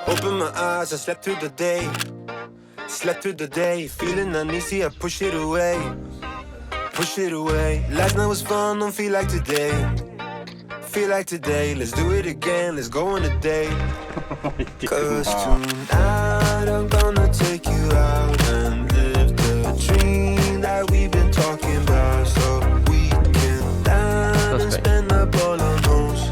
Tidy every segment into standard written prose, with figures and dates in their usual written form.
Open my eyes, I slept through the day. Slept through the day, feeling uneasy, I push it away. Push it away. Last night was fun, don't feel like today. Feel like today, let's do it again, let's go on a date. Cause tonight I'm gonna take you out and live the dream that we've been talking about. So we can dine and spend up all our homes.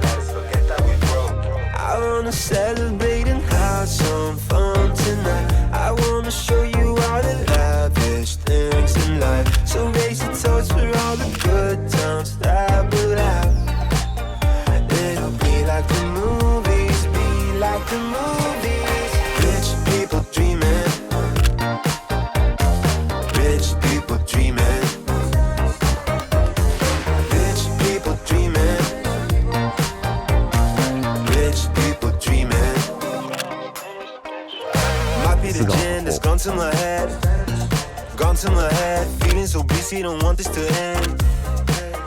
Let's forget that we broke. I wanna celebrate and have some fun tonight. I wanna show you all the lavish things in life. So raise your toast for all the good times that we'll have. It'll be like the movies, be like the movies. Rich people dreaming. Rich people dreaming. Rich people dreaming. Rich people dreaming. Might be the gin that's gone to my head. Gone to my head. Feeling so busy, don't want this to end.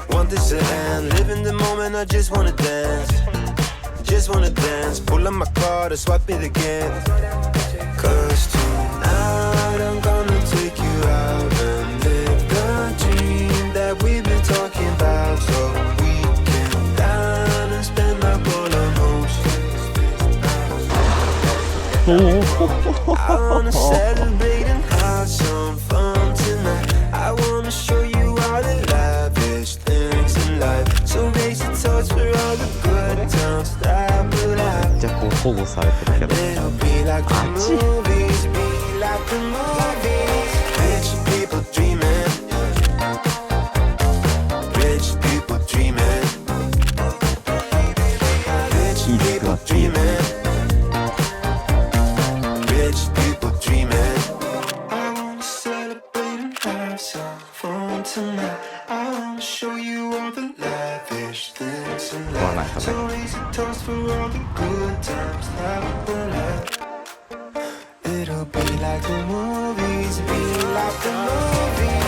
Want this to end. Live in the moment, I just wanna dance. Just wanna dance. Pull up my card and swipe it again. Cause tonight I'm gonna take you out and live the dream that we've been talking about. So we can dine and spend up all our moves. I wanna celebrate and have some fun tonight. I wanna show you all the lavish things in life. So raise your toast for all the good times that we'll have. じゃあこう保護されてるけど It'll be like the movies, be like the movies. Rich people dreaming. Rich people dreaming. Rich people dreaming. Rich people dreaming. I wanna celebrate and have some fun tonight. I wanna show you all the lavish things in life. So raise a toast for all the good times that we'll have. It'll be like the movies, be like the movies.